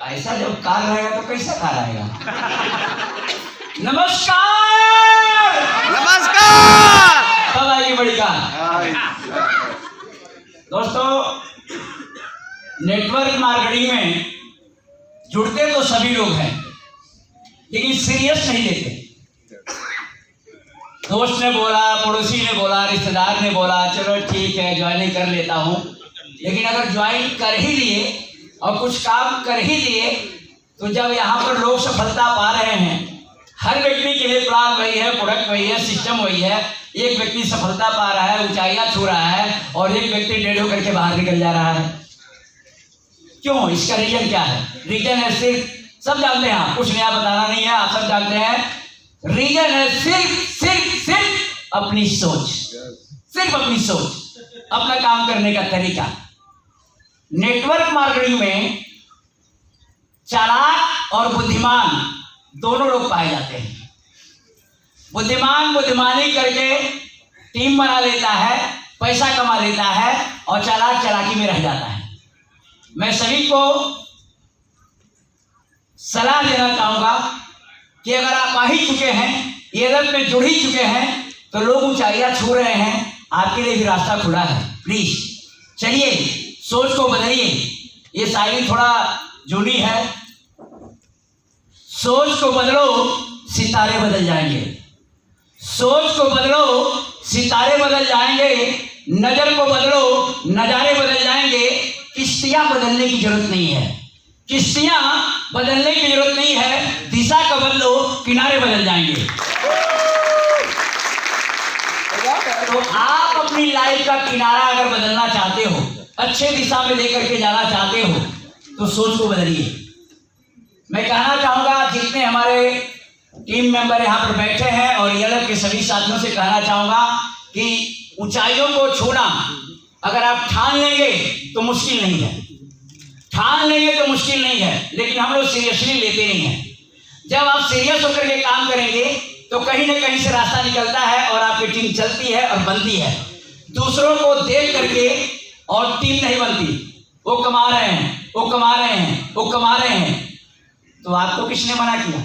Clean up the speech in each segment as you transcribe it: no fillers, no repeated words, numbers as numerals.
ऐसा जब कार रहेगा तो कैसा कार आएगा। नमस्कार नमस्कार। कब आएगी बड़ी कार। दोस्तों, नेटवर्क मार्केटिंग में जुड़ते तो सभी लोग हैं, लेकिन सीरियस नहीं लेते। दोस्त ने बोला, पड़ोसी ने बोला, रिश्तेदार ने बोला, चलो ठीक है ज्वाइनिंग कर लेता हूं। लेकिन अगर ज्वाइन कर ही लिए और कुछ काम कर ही लिए, तो जब यहाँ पर लोग सफलता पा रहे हैं, हर व्यक्ति के लिए प्लान वही है, प्रोडक्ट वही है, सिस्टम वही है। एक व्यक्ति सफलता पा रहा है, ऊंचाइयां छू रहा है, और एक व्यक्ति डेढ़ करके बाहर निकल जा रहा है। क्यों? इसका रीजन क्या है? रीजन है सिर्फ, सब जानते हैं, आप कुछ नया बताना नहीं है, आप सब जानते हैं। रीजन है सिर्फ अपनी सोच, सिर्फ अपनी सोच, अपना काम करने का तरीका। नेटवर्क मार्केटिंग में चालाक और बुद्धिमान दोनों लोग पाए जाते हैं। बुद्धिमान बुद्धिमानी करके टीम बना लेता है, पैसा कमा लेता है, और चालाक चालाकी में रह जाता है। मैं सभी को सलाह देना चाहूंगा कि अगर आप आ ही चुके हैं, ये लत में जुड़ ही चुके हैं, तो लोग ऊंचाइयां छू रहे हैं, आपके लिए भी रास्ता खुला है। प्लीज चलिए, सोच को बदलिए। ये शायरी थोड़ा जूनी है। सोच को बदलो, सितारे बदल जाएंगे। सोच को बदलो, सितारे बदल जाएंगे। नजर को बदलो, नजारे बदल जाएंगे। किश्तियां बदलने की जरूरत नहीं है, किश्तियां बदलने की जरूरत नहीं है। दिशा का बदलो, किनारे बदल जाएंगे। तो आप अपनी लाइफ का किनारा अगर बदलना चाहते हो, अच्छे दिशा में लेकर के जाना चाहते हो, तो सोच को बदलिए। मैं कहना चाहूंगा, जितने हमारे टीम मेंबर यहाँ पर बैठे हैं और यल के सभी साथियों से कहना चाहूंगा कि ऊंचाइयों को छूना अगर आप ठान लेंगे तो मुश्किल नहीं है, ठान लेंगे तो मुश्किल नहीं है, लेकिन हम लोग सीरियसली लेते नहीं हैं। जब आप सीरियस होकर के काम करेंगे तो कहीं ना कहीं से रास्ता निकलता है और आपकी टीम चलती है और बनती है। दूसरों को देख करके और टीम नहीं बनती। वो कमा रहे हैं, वो कमा रहे हैं, वो कमा रहे हैं, तो आपको किसने मना किया?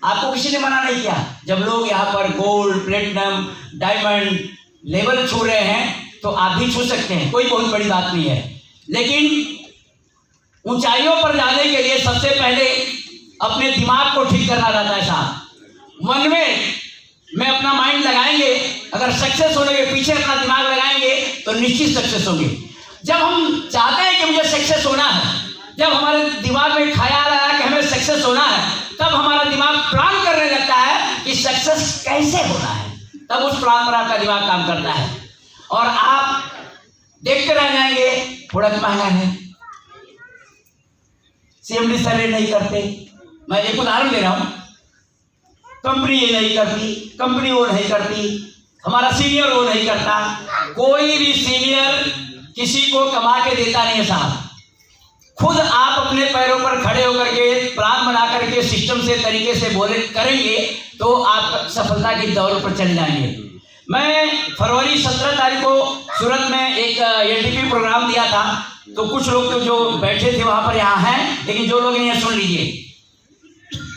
आपको किसी ने मना नहीं किया। जब लोग यहाँ पर गोल्ड, प्लेटिनम, डायमंड लेवल छू रहे हैं, तो आप भी छू सकते हैं, कोई बहुत बड़ी बात नहीं है। लेकिन ऊंचाइयों पर जाने के लिए सबसे पहले अपने दिमाग को ठीक करना रहता है साहब। मन में अपना माइंड लगाएंगे, अगर सक्सेस होने के पीछे अपना दिमाग लगाएंगे तो निश्चित सक्सेस होंगे। जब हम चाहते हैं कि मुझे सक्सेस होना है, जब हमारे दिमाग में ख्याल आया कि हमें सक्सेस होना है, तब हमारा दिमाग प्लान करने लगता है कि सक्सेस कैसे होना है। तब उस प्लान पर आपका दिमाग काम करता है और आप देखते रह जाएंगे, प्रोडक्ट महंगा है, सीएमडी सर्वे नहीं करते। मैं एक उदाहरण दे रहा हूं, कंपनी ये नहीं करती, कंपनी वो नहीं करती, हमारा सीनियर वो नहीं करता। कोई भी सीनियर किसी को कमा के देता नहीं है साहब। खुद आप अपने पैरों पर खड़े होकर के प्लान बना करके सिस्टम से, तरीके से बोले करेंगे तो आप सफलता की दौड़ पर चले जाएंगे। मैं फरवरी 17 तारीख को सूरत में एक एलडीपी प्रोग्राम दिया था, तो कुछ लोग तो जो बैठे थे वहां पर यहाँ हैं, लेकिन जो लोग नहीं सुन लीजिए।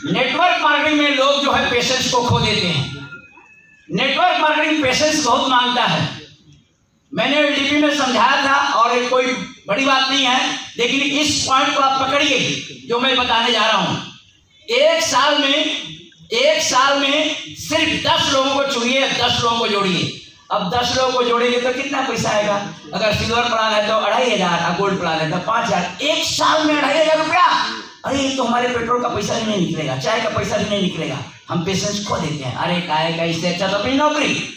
नेटवर्क मार्केटिंग में लोग जो है पेशेंस को खो देते हैं। नेटवर्क मार्केटिंग पेशेंस बहुत मांगता है। मैंने एलडीपी में समझाया था और कोई बड़ी बात नहीं है, लेकिन इस पॉइंट को आप पकड़िए जो मैं बताने जा रहा हूं। एक साल में सिर्फ 10 लोगों को चुनिए, 10 लोगों को जोड़िए। अब 10 लोगों को जोड़ेंगे तो कितना पैसा आएगा? अगर सिल्वर प्लान है तो 2500 और गोल्ड प्लान है तो 5000। एक साल में 2500 रुपया। अरे तो हमारे पेट्रोल का पैसा भी नहीं निकलेगा, चाय का पैसा भी नहीं निकलेगा। हम पेशेंस खो देते हैं। अरे काय का, इससे अच्छा तो अपनी नौकरी।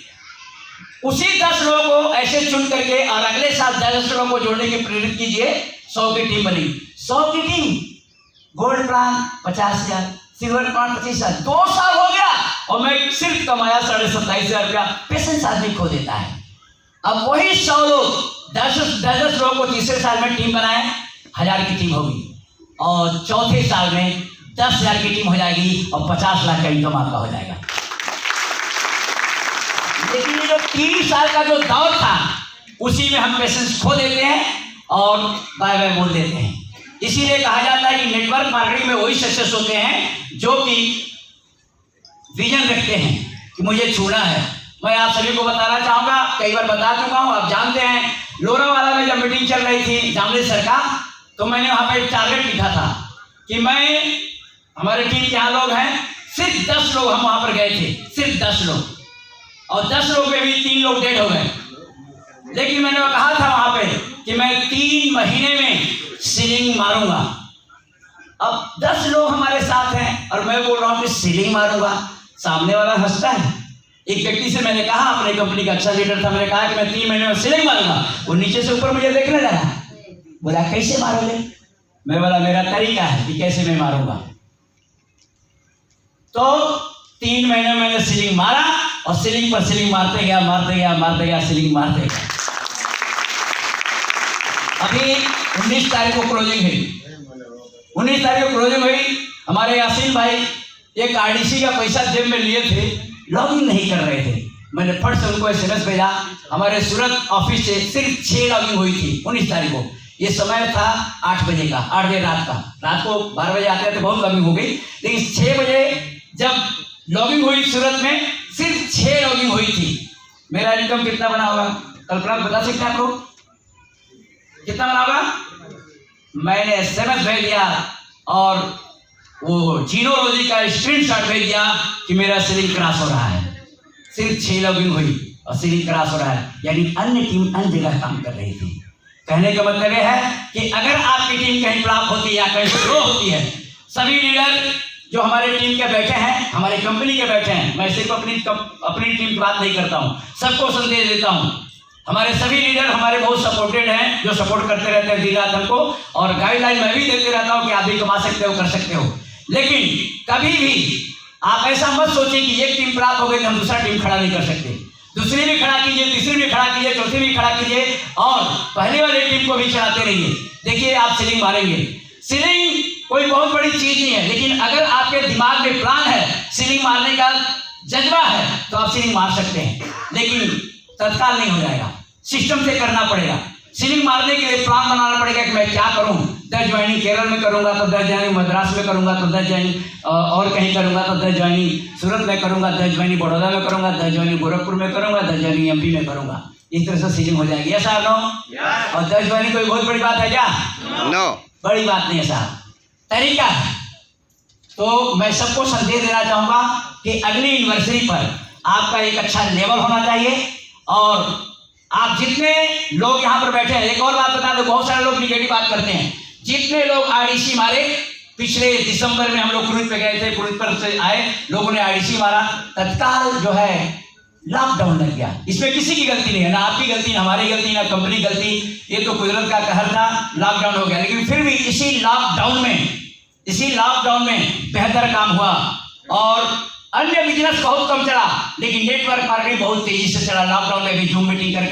उसी 10 लोगों को ऐसे चुन करके और अगले साल 10 लोगों को जोड़ने की प्रेरित कीजिए। 100 की टीम बनी, 100 की team, gold plan 50,000, silver plan 25,000। 2 साल हो गया और मैं सिर्फ कमाया 27,500 रुपया। पेशेंस आदमी खो देता है। अब वही 100 लोग 10 लोगों को तीसरे साल में टीम बनाए, 1000 की टीम होगी, और चौथे साल में 10,000 की टीम हो जाएगी और 50 लाख का इनकम आपका हो जाएगा। लेकिन ये जो 3 साल का जो दौर था, उसी में हम पेशेंस खो देते हैं और बाय बाय बोल देते हैं। इसीलिए कहा जाता है कि नेटवर्क मार्केटिंग में वही सक्सेस होते हैं जो कि विजन रखते हैं कि मुझे छूना है। मैं आप सभी को बताना चाहूँगा, कई बार बता चुका हूँ, आप जानते हैं, लोनावाला में जब मीटिंग चल रही थी जामले सर का, तो मैंने वहाँ पर एक टारगेट लिखा था कि मैं, हमारे टीम के यहाँ लोग हैं, सिर्फ 10 लोग हम वहाँ पर गए थे, सिर्फ 10 लोग, और 10 लोग में भी 3 लोग डेड हो गए। लेकिन मैंने कहा था वहाँ पे कि मैं 3 महीने में सीलिंग मारूंगा। अब 10 लोग हमारे साथ हैं और मैं बोल रहा हूँ कि सीलिंग मारूंगा, सामने वाला हंसता है। एक व्यक्ति से मैंने कहा, अपने कंपनी का अच्छा लीडर था, मैंने कहा कि मैं 3 महीने में सीलिंग मारूंगा। वो नीचे से ऊपर मुझे देखने लगा, बोला कैसे मारोगे? मैं बोला मेरा तरीका है कि कैसे मैं मारूंगा। तो 3 महीने में मैंने सीलिंग मारा और सीलिंग पर सीलिंग मारते गया, मारते गया, मारते गया, सीलिंग मारते गया। अभी 19 तारीख को क्लोजिंग हुई, 19 तारीख को क्लोजिंग हुई। हमारे यासीन भाई एक आरडीसी का पैसा जेब में लिए थे, लॉगिंग नहीं कर रहे थे। मैंने फट से उनको SMS भेजा, हमारे सूरत ऑफिस से सिर्फ 6 लॉगिंग हुई थी 19 तारीख को। ये समय था 8 बजे का, 8 बजे रात का। रात को 12 बजे आते थे, बहुत कमी हो गई, लेकिन 6 बजे जब लॉगिंग हुई सूरत में, सिर्फ 6 लॉगिंग हुई थी। मेरा इनकम कितना बना होगा कल्पना बता सकते हैं आप लोग? कितना बना होगा? मैंने SMS भेज दिया और वो जीनोलॉजी का स्क्रीनशॉट भेज दिया कि मेरा सीलिंग क्रॉस हो रहा है। सिर्फ 6 लॉगिंग हुई और सीलिंग क्रॉस हो रहा है, यानी अन्य टीम अन्य जगह काम कर रही थी। कहने का मतलब यह है कि अगर आपकी टीम कहीं फ्लॉप होती है या कहीं ग्रो होती है, सभी लीडर जो हमारे टीम के बैठे हैं, हमारे कंपनी के बैठे हैं, मैं सिर्फ अपनी टीम की बात नहीं करता हूँ, सबको संदेश देता हूँ। हमारे सभी लीडर हमारे बहुत सपोर्टेड हैं, जो सपोर्ट करते रहते हैं दिन रात हमको, और गाइडलाइन मैं भी देते रहता हूँ कि आप भी कमा सकते हो, कर सकते हो। लेकिन कभी भी आप ऐसा मत सोचिए कि एक टीम प्राप्त हो गई तो हम दूसरा टीम खड़ा नहीं कर सकते। दूसरी भी खड़ा कीजिए, तीसरी भी खड़ा कीजिए, चौथी भी खड़ा कीजिए और पहले वाले टीम को भी चलाते रहिए। देखिए आप सीलिंग मारेंगे। सीलिंग कोई बहुत बड़ी चीज नहीं है, लेकिन अगर आपके दिमाग में प्लान है, सीलिंग मारने का जज्बा है, तो आप सीलिंग मार सकते हैं। लेकिन तत्काल नहीं हो जाएगा, सिस्टम से करना पड़ेगा। सीलिंग मारने के लिए प्लान बनाना पड़ेगा कि मैं क्या करूं। 10 ज्वाइनिंग केरल में करूंगा तो 10 ज्वाइनिंग मद्रास में करूंगा तो 10 ज्वाइनिंग और कहीं करूंगा तो 10 ज्वाइनिंग सूरत में करूंगा, 10 ज्वाइनिंग बड़ौदा में करूंगा, 10 ज्वाइनिंग गोरखपुर में करूंगा, 10 ज्वाइनिंग MP में करूंगा। इस तरह से सीलिंग हो जाएगी। ऐसा नो? और 10 ज्वाइनिंग कोई बहुत बड़ी बात है क्या? नो, बड़ी बात नहीं है साहब, तरीका है। तो मैं सबको संदेश देना चाहूंगा कि अगली एनिवर्सरी पर आपका एक अच्छा लेवल होना चाहिए। और आप जितने लोग यहाँ पर बैठे हैं, एक और बात बता दो, बहुत सारे लोग निगेटिव बात करते हैं। जितने लोग RDC मारे, पिछले दिसंबर में हम लोग क्रूज पे गए थे, क्रूज पर से आए लोगों ने RDC मारा, तत्काल जो है लॉकडाउन लग गया। इसमें किसी की गलती नहीं है, ना आपकी गलती, ना हमारी गलती, ना कंपनी गलती, ये तो कुदरत का कहर था, लॉकडाउन हो गया। लेकिन फिर भी इसी लॉकडाउन में बेहतर काम हुआ और अन्य बिजनेस बहुत कम चला, लेकिन नेटवर्क मार्केटिंग बहुत तेजी से चला। लॉकडाउन में भी जूम मीटिंग कर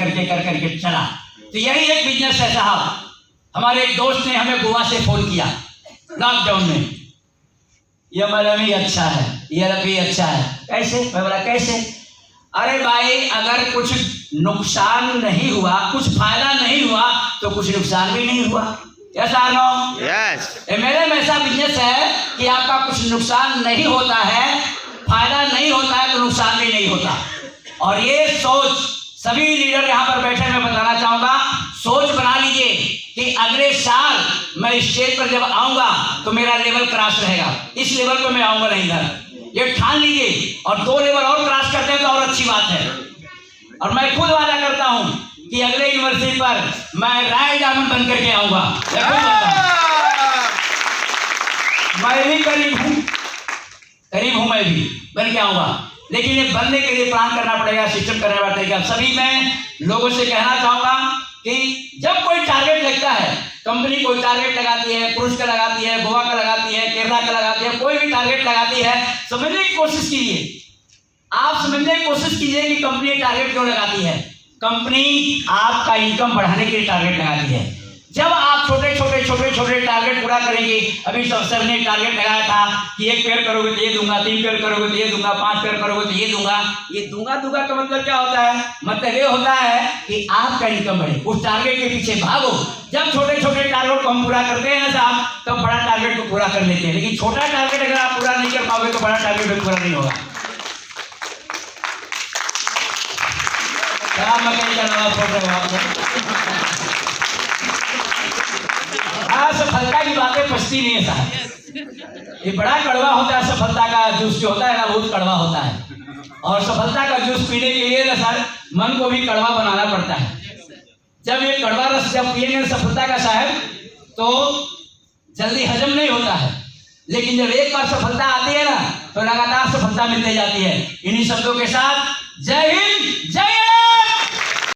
करके चला। तो यही एक बिजनेस है साहब। हमारे एक दोस्त ने हमें गोवा से फोन किया लॉकडाउन में, ये मेरा भी अच्छा है, ये भी अच्छा है। कैसे? मैं बोला कैसे? अरे भाई, अगर कुछ नुकसान नहीं हुआ, कुछ फायदा नहीं हुआ, तो कुछ नुकसान भी नहीं हुआ। ऐसा नो? यस। मेरे में ऐसा बिजनेस है कि आपका कुछ नुकसान नहीं होता है, फायदा नहीं होता है, तो नुकसान भी नहीं होता। और ये सोच सभी लीडर यहाँ पर बैठे मैं बताना चाहूंगा, सोच बना लीजिए कि अगले साल मैं स्टेज पर जब आऊंगा तो मेरा लेवल क्रॉस रहेगा, इस लेवल पे मैं आऊंगा नहीं इधर। ये ठान लीजिए, और 2 लेवल और क्रॉस करते हैं तो और अच्छी बात है। और मैं खुद वादा करता हूं कि अगले यूनिवर्सिटी पर मैं राय डायमंड बन करके आऊंगा। मैं भी करीब हूं, मैं भी बन के आऊंगा, लेकिन ये बनने के लिए प्लान करना पड़ेगा, सिस्टम करना पड़ेगा। सभी मैं लोगों से कहना चाहूंगा कि जब कोई टारगेट लगता है, कंपनी कोई टारगेट लगाती है, क्रूज का लगाती है, गोवा का लगाती है, केरला का लगाती है, कोई भी टारगेट लगाती है, समझने की कोशिश कीजिए। आप समझने की कोशिश कीजिए कि कंपनी टारगेट क्यों लगाती है। कंपनी आपका इनकम बढ़ाने के लिए टारगेट लगाती है। जब आप छोटे छोटे टारगेट पूरा करेंगे, अभी सर ने टारगेट लगाया था कि 1 पेड़ करोगे तो ये दूंगा, 3 पेड़ करोगे तो ये दूंगा, 5 पेड़ करोगे तो ये दूंगा। ये दूंगा का मतलब क्या होता है? मतलब ये होता है कि आपका इनकम बढ़े, उस टारगेट के पीछे भागो। जब छोटे टारगेट को हम पूरा करते हैं ना साहब, तब बड़ा टारगेट को पूरा कर लेते हैं। लेकिन छोटा टारगेट अगर आप पूरा नहीं कर पाओगे तो बड़ा टारगेट भी पूरा नहीं होगा। क्या मैं कहीं कर रहा हूँ? सफलता की बातें पछती नहीं है साहब, ये बड़ा कड़वा होता है। सफलता का जूस जो होता है ना, बहुत कड़वा होता है। और सफलता का जूस पीने के लिए ना सर, मन को भी कड़वा बनाना पड़ता है। जब ये कड़वा रस जब पिएंगे सफलता का साहब, तो जल्दी हजम नहीं होता है। लेकिन जब एक बार सफलता आती है ना, तो लगातार सफलता मिलती जाती है। इन्हीं शब्दों के साथ जय हिंद, जय